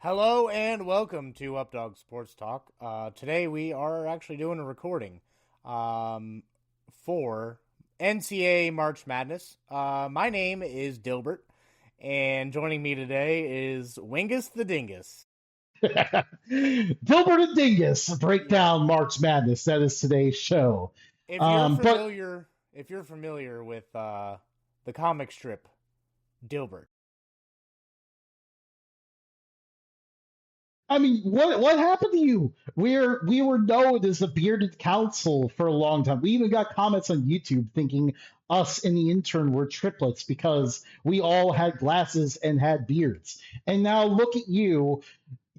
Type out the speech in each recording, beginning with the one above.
Hello and welcome to Updog Sports Talk. Today we are actually doing a recording for NCAA March Madness. My name is Dilbert, and joining me today is Wingus the Dingus. Dilbert and Dingus break Yeah, down March Madness. That is today's show. if you're But familiar, if you're familiar with the comic strip Dilbert. I mean, what happened to you? We were known as the bearded council for a long time. We even got comments on YouTube thinking us and the intern were triplets because we all had glasses and had beards. And now look at you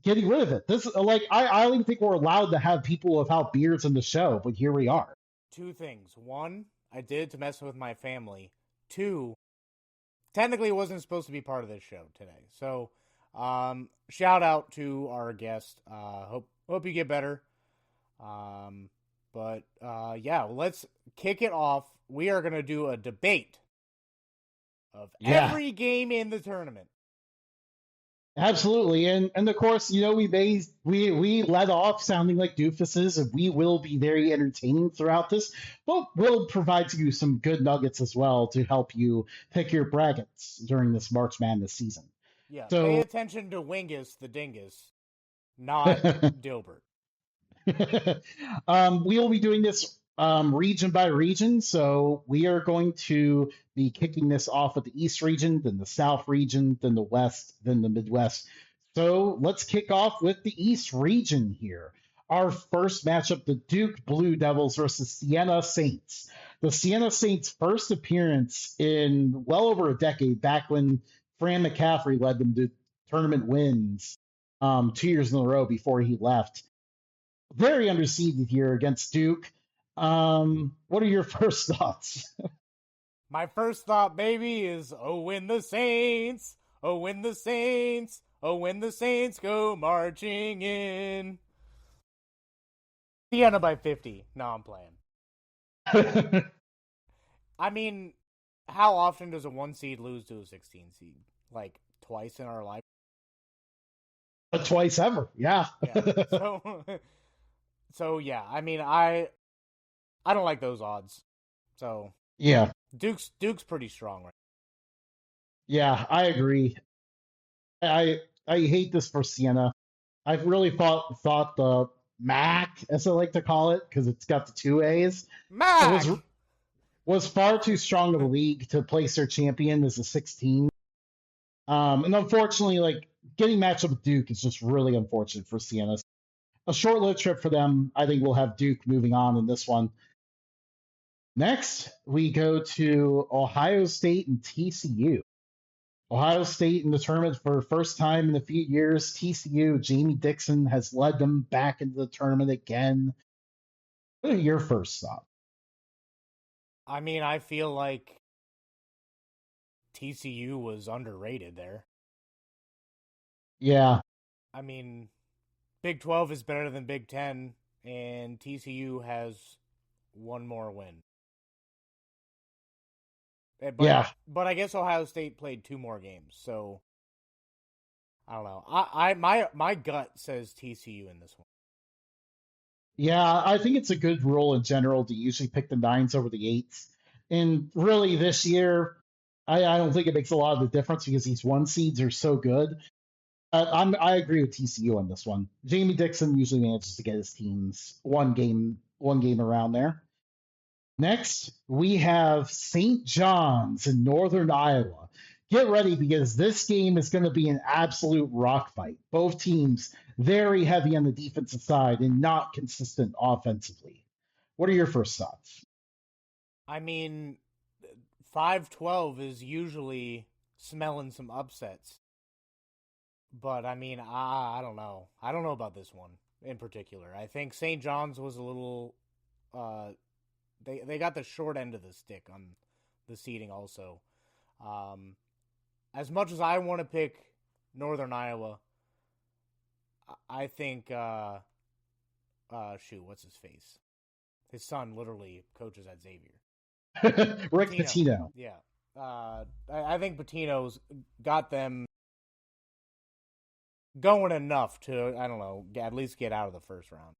getting rid of it. This like I don't even think we're allowed to have people without beards in the show, but here we are. Two things. One, I did it to mess with my family. Two, technically it wasn't supposed to be part of this show today. So, shout out to our guest. Hope you get better. Yeah, let's kick it off. We are gonna do a debate of Yeah. every game in the tournament. Absolutely, and of course, we led off sounding like doofuses, and we will be very entertaining throughout this, but we'll provide you some good nuggets as well to help you pick your brackets during this March Madness season. Yeah, pay So, attention to Wingus the Dingus, not Dilbert. we will be doing this region by region. So we are going to be kicking this off with the East region, then the South region, then the West, then the Midwest. So let's kick off with the East region here. Our first matchup, the Duke Blue Devils versus Siena Saints. The Siena Saints' first appearance in well over a decade, back when Fran McCaffrey led them to tournament wins 2 years in a row before he left. Very underseeded here against Duke. What are your first thoughts? My first thought, baby, is oh, when the Saints, oh, when the Saints, oh, when the Saints go marching in. Sienna by 50. No, I'm playing. I mean, how often does a 1 seed lose to a 16 seed? Like twice in our life? Twice ever, yeah. Yeah. So, so yeah. I mean, I don't like those odds. So Yeah, Duke's pretty strong, right? yeah, I agree. I hate this for Siena. I've really thought the MAC, as I like to call it, because it's got the two A's, was Mac. was far too strong of a league to place their champion as a 16. And unfortunately, like getting matched up with Duke is just really unfortunate for Siena. A short-lived trip for them. I think we'll have Duke moving on in this one. Next, we go to Ohio State and TCU. Ohio State in the tournament for the first time in a few years. TCU, Jamie Dixon has led them back into the tournament again. What are your first thoughts? I mean, I feel like TCU was underrated there. Yeah, I mean, Big 12 is better than Big 10, and TCU has one more win. But yeah, but I guess Ohio State played two more games, so I don't know. My gut says TCU in this one. yeah. I think it's a good rule in general to usually pick the nines over the eights. And really, this year, I don't think it makes a lot of the difference because these one seeds are so good. I agree with TCU on this one. Jamie Dixon usually manages to get his teams one game around there. Next, we have St. John's in Northern Iowa. Get ready because this game is going to be an absolute rock fight. Both teams very heavy on the defensive side and not consistent offensively. What are your first thoughts? I mean, 5-12 is usually smelling some upsets. But I mean, I don't know. I don't know about this one in particular. I think St. John's was a little uh they got the short end of the stick on the seeding also. Um as much as I want to pick Northern Iowa, I think shoot, what's his face? His son literally coaches at Xavier. Rick Pitino. Pitino. Yeah. I think Pitino's got them going enough to, I don't know, at least get out of the first round.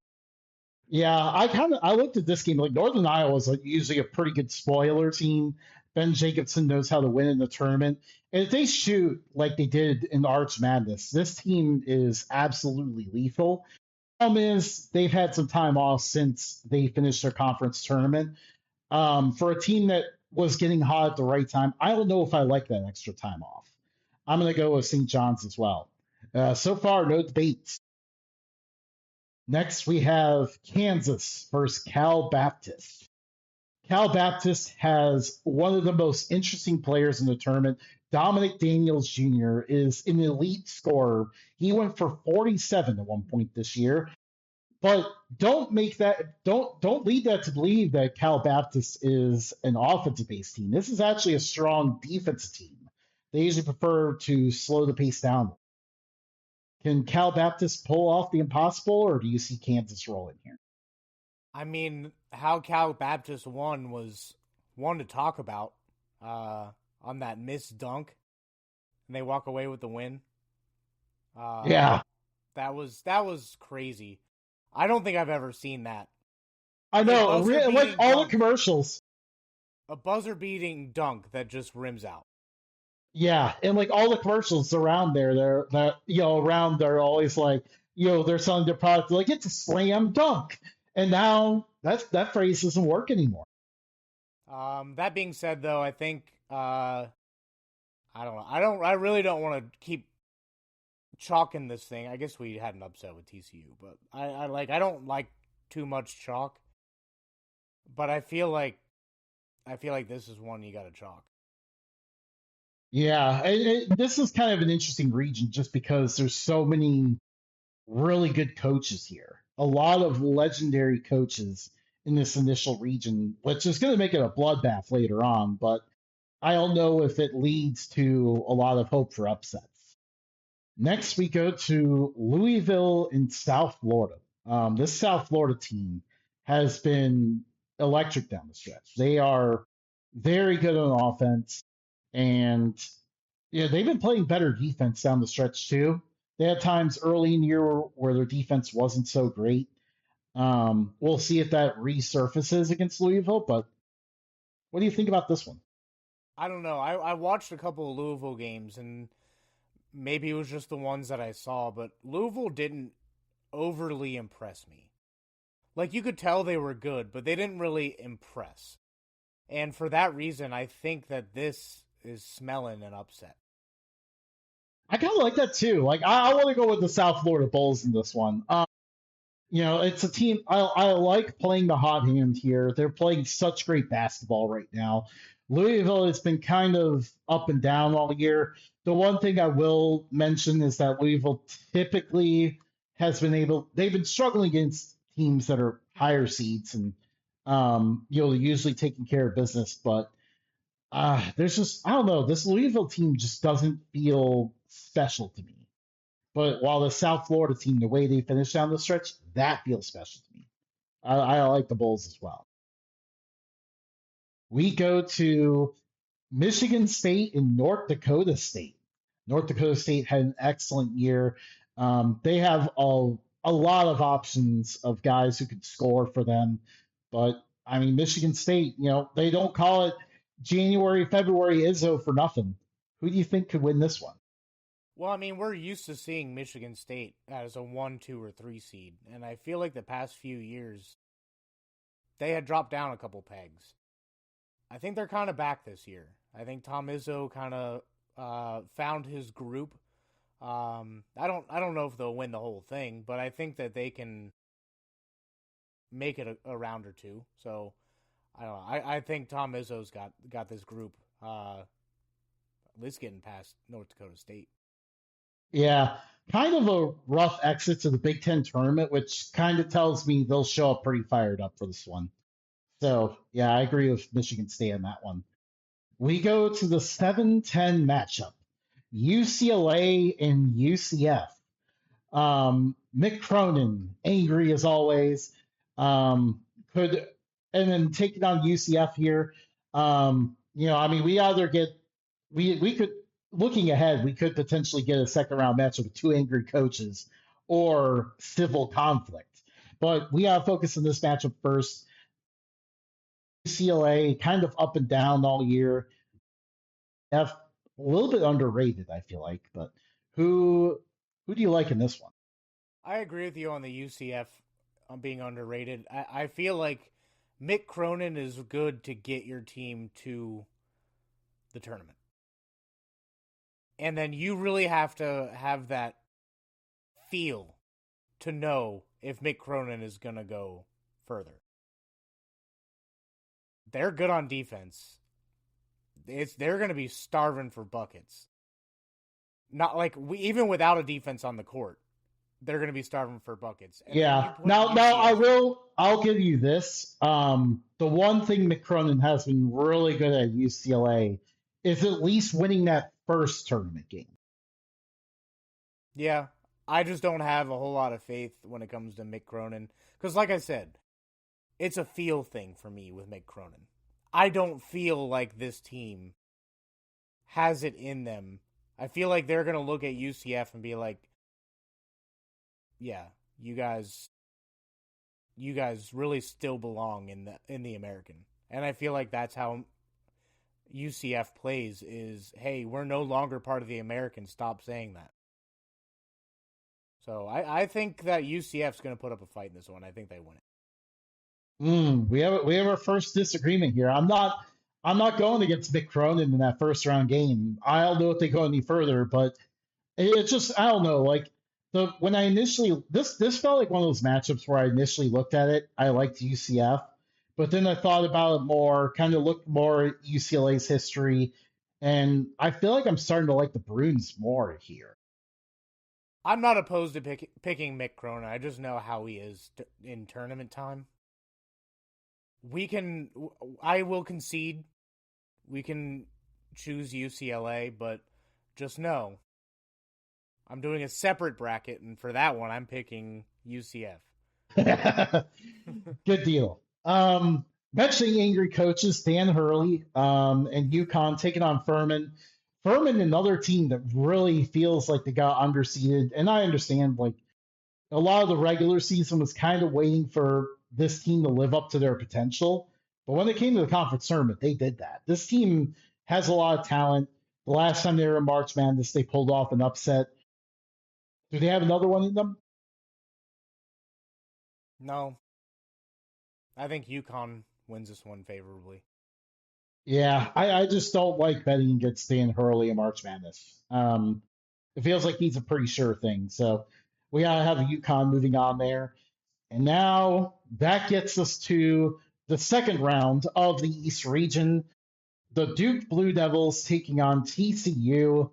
Yeah, I looked at this game like Northern Iowa is like usually a pretty good spoiler team. Ben Jacobson knows how to win in the tournament, and if they shoot like they did in Arch Madness, this team is absolutely lethal. Problem is they've had some time off since they finished their conference tournament. For a team that was getting hot at the right time, I don't know if I like that extra time off. I'm going to go with St. John's as well. So far, no debates. Next, we have Kansas versus Cal Baptist. Cal Baptist has one of the most interesting players in the tournament. Dominic Daniels Jr. is an elite scorer. He went for 47 at one point this year. But don't lead that to believe that Cal Baptist is an offensive based team. This is actually a strong defensive team. They usually prefer to slow the pace down. Can Cal Baptist pull off the impossible, or do you see Kansas rolling here? I mean, how Cal Baptist won was one to talk about on that missed dunk, and they walk away with the win. Yeah, that was crazy. I don't think I've ever seen that. I know. Like all the commercials. A buzzer-beating dunk that just rims out. Yeah, and like all the commercials around there, they're always like, they're selling their product like it's a slam dunk, and now that phrase doesn't work anymore. That being said, though, I think I don't know. I really don't want to keep chalking this thing. I guess we had an upset with TCU, but I don't like too much chalk. But I feel like this is one you got to chalk. Yeah, this is kind of an interesting region just because there's so many really good coaches here. A lot of legendary coaches in this initial region, which is going to make it a bloodbath later on, but I don't know if it leads to a lot of hope for upsets. Next, we go to Louisville in South Florida. This South Florida team has been electric down the stretch. They are very good on offense, and they've been playing better defense down the stretch too. They had times early in the year where their defense wasn't so great. We'll see if that resurfaces against Louisville, but what do you think about this one? I don't know. I watched a couple of Louisville games, and maybe it was just the ones that I saw, but Louisville didn't overly impress me. Like, you could tell they were good, but they didn't really impress. And for that reason, I think that this is smelling an upset. I kind of like that too. Like, I want to go with the South Florida Bulls in this one. It's a team I like playing the hot hand here. They're playing such great basketball right now. Louisville has been kind of up and down all year. The one thing I will mention is that Louisville typically they've been struggling against teams that are higher seeds and usually taking care of business, but there's just I don't know, this Louisville team just doesn't feel special to me. But while the South Florida team, the way they finished down the stretch, that feels special to me. I like the Bulls as well. We go to Michigan State and North Dakota State. North Dakota State had an excellent year. They have a lot of options of guys who could score for them. But, I mean, Michigan State, they don't call it January, February Izzo for nothing. Who do you think could win this one? Well, I mean, we're used to seeing Michigan State as a 1, 2, or 3 seed, and I feel like the past few years they had dropped down a couple pegs. I think they're kind of back this year. I think Tom Izzo kind of found his group. I don't know if they'll win the whole thing, but I think that they can make it a round or two. So I don't know. I think Tom Izzo's got this group at least getting past North Dakota State. Yeah, kind of a rough exit to the Big Ten tournament, which kind of tells me they'll show up pretty fired up for this one. So, yeah, I agree with Michigan State on that one. We go to the 7-10 matchup, UCLA and UCF. Mick Cronin, angry as always, and then taking on UCF here. I mean, we either get, we could, looking ahead, we could potentially get a second round matchup with two angry coaches or civil conflict. But we got to focus on this matchup first. UCLA kind of up and down all year. F a little bit underrated, I feel like. But who do you like in this one? I agree with you on the UCF on being underrated. I feel like Mick Cronin is good to get your team to the tournament. And then you really have to have that feel to know if Mick Cronin is going to go further. They're good on defense. They're going to be starving for buckets. Not like even without a defense on the court, they're going to be starving for buckets. And then you Yeah. put Now UCF. I'll give you this. The one thing McCronin has been really good at UCLA is at least winning that first tournament game. Yeah, I just don't have a whole lot of faith when it comes to Mick Cronin. Because, like I said, it's a feel thing for me with Mick Cronin. I don't feel like this team has it in them. I feel like they're going to look at UCF and be like, yeah, you guys really still belong in the American. And I feel like that's how UCF plays is, hey, we're no longer part of the American. Stop saying that. So I think that UCF's going to put up a fight in this one. I think they win it. We have our first disagreement here. I'm not going against Mick Cronin in that first round game. I don't know if they go any further, but it's just I don't know. Like the when I initially this felt like one of those matchups where I initially looked at it, I liked UCF, but then I thought about it more, kind of looked more at UCLA's history, and I feel like I'm starting to like the Bruins more here. I'm not opposed to picking Mick Cronin. I just know how he is in tournament time. I will concede. We can choose UCLA, but just know I'm doing a separate bracket, and for that one, I'm picking UCF. Good deal. Mentioning angry coaches, Dan Hurley and UConn taking on Furman. Furman, another team that really feels like they got underseeded. And I understand, like, a lot of the regular season was kind of waiting for this team to live up to their potential. But when they came to the conference tournament, they did that. This team has a lot of talent. The last time they were in March Madness, they pulled off an upset. Do they have another one in them? No, I think UConn wins this one favorably. Yeah, I just don't like betting against Dan Hurley in March Madness. It feels like he's a pretty sure thing. So we gotta have a UConn moving on there. And now that gets us to the second round of the East region. The Duke Blue Devils taking on TCU.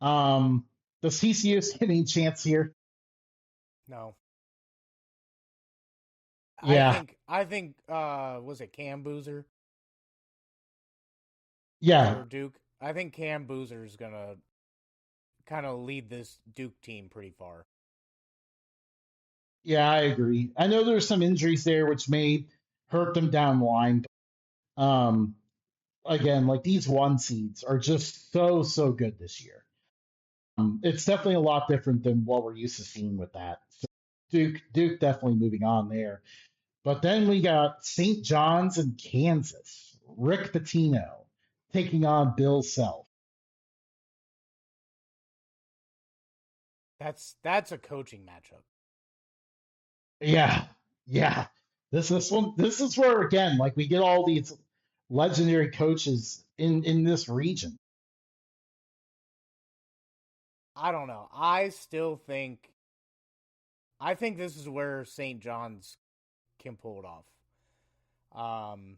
Does TCU stand any chance here? No, Yeah, I think was it Cam Boozer yeah, for Duke? I think Cam Boozer is gonna kind of lead this Duke team pretty far. yeah, I agree. I know there's some injuries there which may hurt them down the line. Um, Again, like these one seeds are just so good this year. It's definitely a lot different than what we're used to seeing with that. So Duke definitely moving on there. But then we got St. John's and Kansas. Rick Pitino taking on Bill Self. That's a coaching matchup. Yeah, yeah. This is where again, like we get all these legendary coaches in this region. I don't know. I think this is where St. John's can pull it off. Um,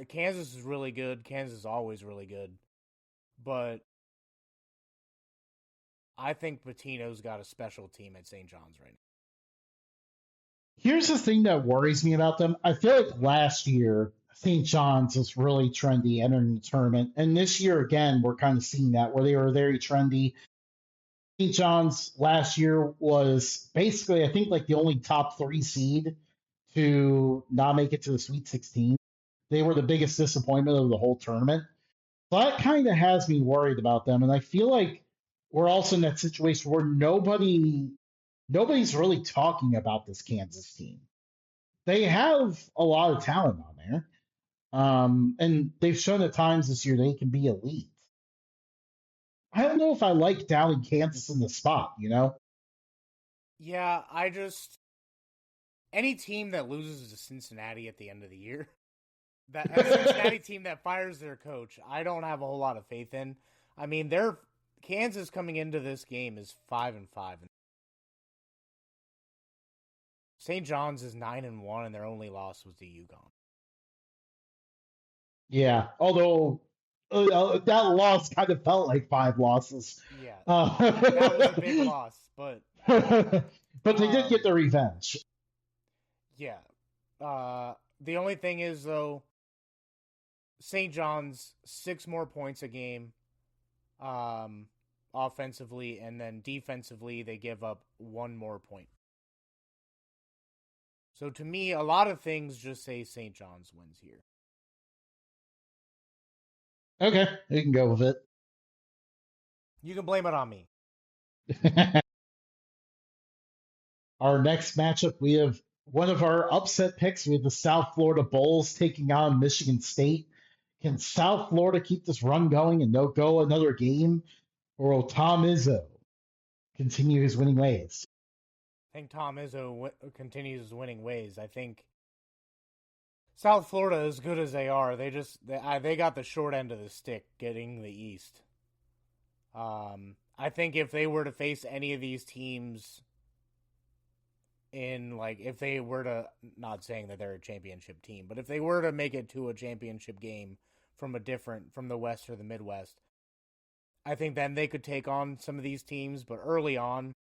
Kansas is really good. Kansas is always really good, but I think Patino's got a special team at St. John's right Here's the thing that worries me about them. I feel like last year St. John's was really trendy entering the tournament, and this year again we're kind of seeing that where they were very trendy. St. John's last year was basically, I think, like the only top three seed to not make it to the Sweet 16. They were the biggest disappointment of the whole tournament. So that kind of has me worried about them, and I feel like we're also in that situation where nobody's really talking about this Kansas team. They have a lot of talent on there, and they've shown at times this year they can be elite. I don't know if I like doubting Kansas in the spot, you know? Yeah, I just any team that loses to Cincinnati at the end of the year, that a Cincinnati team that fires their coach, I don't have a whole lot of faith in. I mean, their Kansas coming into this game is 5-5. St. John's is 9-1, and their only loss was to UConn. Yeah, although that loss kind of felt like five losses. Yeah, that was a big Uh, loss, but but they did get um, their revenge. yeah. The only thing is though, St. John's 6 more points a game, um, offensively, and then defensively they give up 1 more point. So to me, a lot of things just say St. John's wins here. Okay, you can go with You can blame it on me. it. Our next matchup, we have one of our upset picks. We have the South Florida Bulls taking on Michigan State. Can South Florida keep this run going and no go another game? Or will Tom Izzo continue his winning ways? I think Tom Izzo continues his winning ways. I think South Florida, as good as they are, they got the short end of the stick getting the East. I think if they were to face any of these teams in like if they were to, not saying that they're a championship team, but if they were to make it to a championship game from the West or the Midwest, I think then they could take on some of these teams. But early on,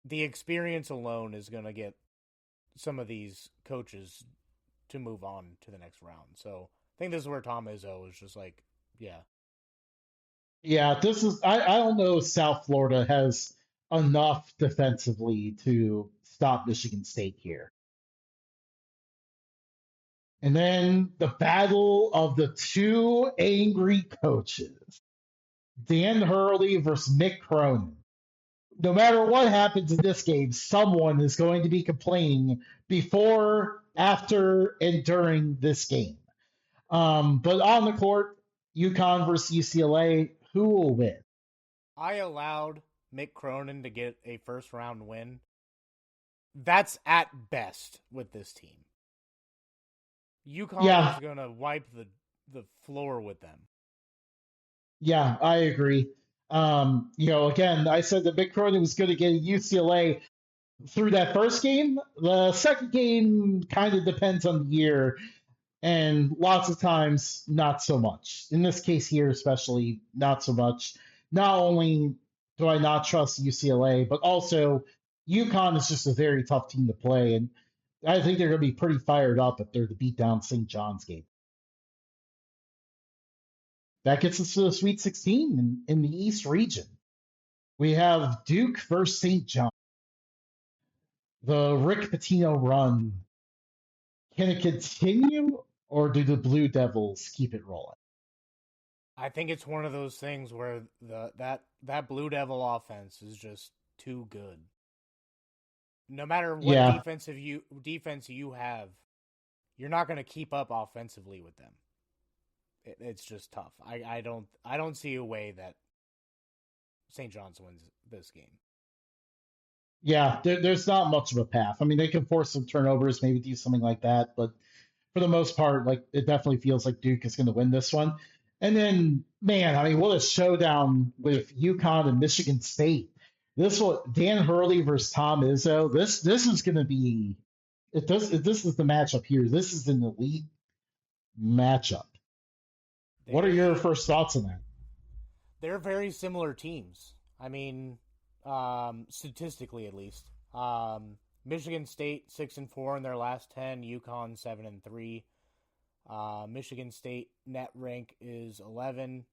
the experience alone is going to get some of these coaches to move on to the next round. So I think this is where Tom Izzo is just like, yeah, Yeah, this is I don't know if South Florida has enough defensively to stop Michigan State here. And then the battle of the two angry coaches, Dan Hurley versus Mick Cronin. No matter what happens in this game, someone is going to be complaining before, after, and during this game. But on the court, UConn versus UCLA, who will win? I allowed Mick Cronin to get a first round win. That's at best with this team. UConn is Yeah, gonna wipe the floor with them. yeah, I agree. Again, I said that Mick Cronin was going to get UCLA through that first game. The second game kind of depends on the year, and lots of times, not so much. In this case here, especially, not so much. Not only do I not trust UCLA, but also UConn is just a very tough team to play, and I think they're going to be pretty fired up if they're to beat down St. John's game. That gets us to the Sweet 16 in the East region. We have Duke versus St. John. The Rick Pitino run. Can it continue, or do the Blue Devils keep it rolling? I think it's one of those things where that Blue Devil offense is just too good. No matter what Yeah, defense you have, you're not going to keep up offensively with them. It's just tough. I don't see a way that St. John's wins this game. yeah. There's not much of a path. I mean, they can force some turnovers, maybe do something like that, but for the most part, like it definitely feels like Duke is going to win this one. And then, man, I mean, what a showdown with UConn and Michigan State. This one, Dan Hurley versus Tom Izzo. This is going to be if this is the matchup here. This is an elite matchup. What are your They first thoughts on that? they're very similar teams. I mean, statistically at least. Michigan State 6-4 in their last 10. UConn 7-3. Michigan State net rank is 11.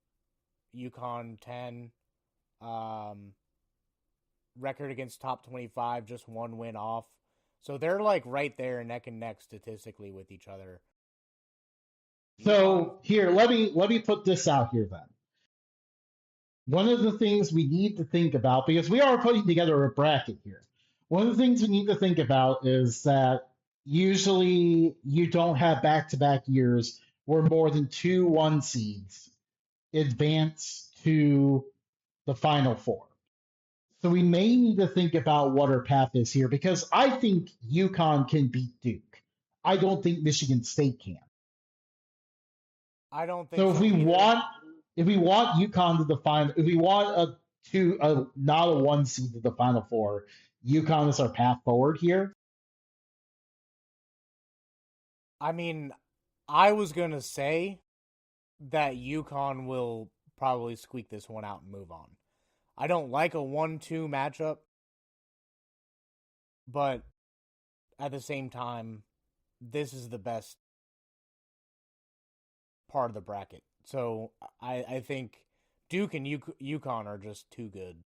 UConn 10. Um, Record against top 25, just 1 win off. So they're like right there neck and neck statistically with each other. UConn. So here, let me put this out here then. One of the things we need to think about, because we are putting together a bracket here, one of the things we need to think about is that usually you don't have back to back years where more than two one seeds advance to the final four. So we may need to think about what our path is here because I think UConn can beat Duke. I don't think Michigan State can. I don't think So so either. if we want UConn to the final, if we want a not a one seed to the final four, UConn is our path forward here. I mean, I was gonna say that UConn will probably squeak this one out and move on. I don't like a 1-2 matchup, but at the same time, this is the best part of the bracket. So I think Duke and UConn are just too good.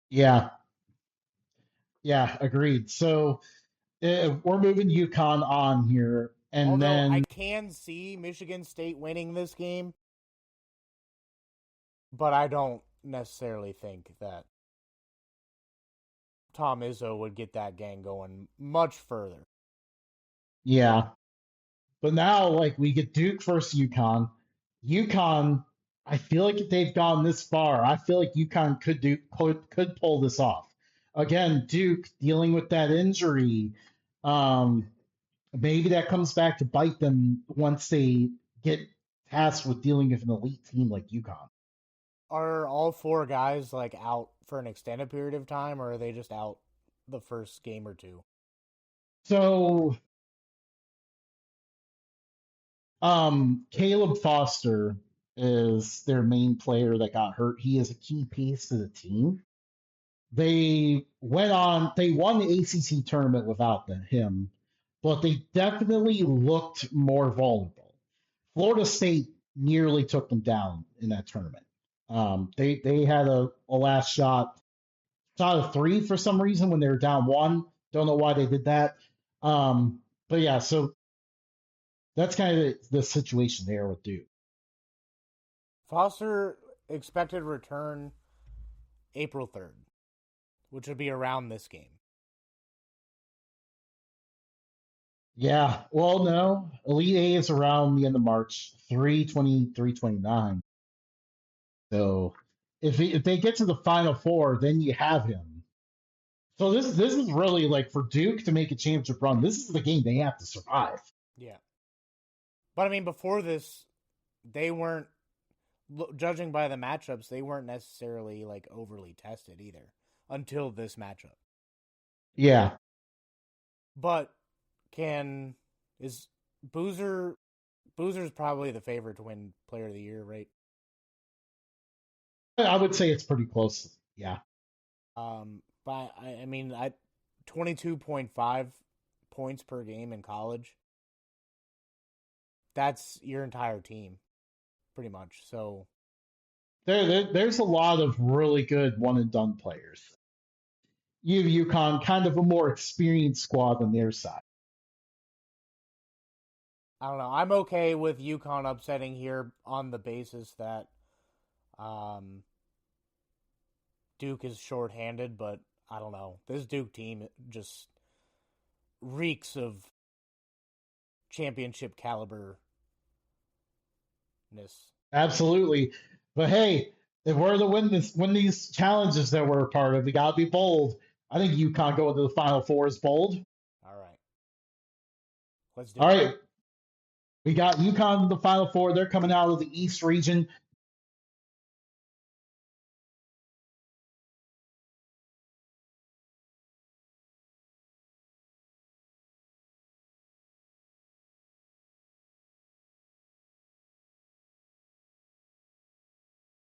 Yeah, yeah, agreed. So we're moving UConn on here, and Although I then can see Michigan State winning this game, but I don't necessarily think that Tom Izzo would get that gang going much further. yeah, but now like we get Duke versus UConn. UConn, I feel like if they've gone this far, I feel like UConn could pull this off. Again, Duke dealing with that injury. Um, Maybe that comes back to bite them once they get tasked with dealing with an elite team like UConn. Are all four guys like out for an extended period of time, or are they just out the first game or two? So, Caleb Foster is their main player that got hurt. He is a key piece to the team. They won the ACC tournament without him, but they definitely looked more vulnerable. Florida State nearly took them down in that tournament. They had a last shot of three for some reason when they were down one. Don't know why they did that. But yeah, so that's kind of the situation there with Duke. Foster expected return April 3rd, which would be around this game. Yeah, well, no, Elite A is around the end of March, 3/20, 3/29. So if they get to the Final Four, then you have him. So this is really like for Duke to make a championship run. This is the game they have to survive. Yeah. But I mean, before this, they weren't, judging by the matchups, they weren't necessarily like overly tested either until this matchup. Yeah, But can, is Boozer, Boozer's probably the favorite to win Player of the Year, right? I would say it's pretty close. Yeah. But I mean, 22.5 points per game in college. That's your entire team, pretty much. So There's a lot of really good one and done players. You have UConn, kind of a more experienced squad on their side. I don't know. I'm okay with UConn upsetting here on the basis that um, Duke is shorthanded, but I don't know. This Duke team just reeks of championship caliber ness. Absolutely. But hey, if we're to win these challenges that we're a part of, we gotta be bold. I think UConn going to the Final Four is bold. All right, let's do All it. right, we got UConn in the Final Four. They're coming out of the East region.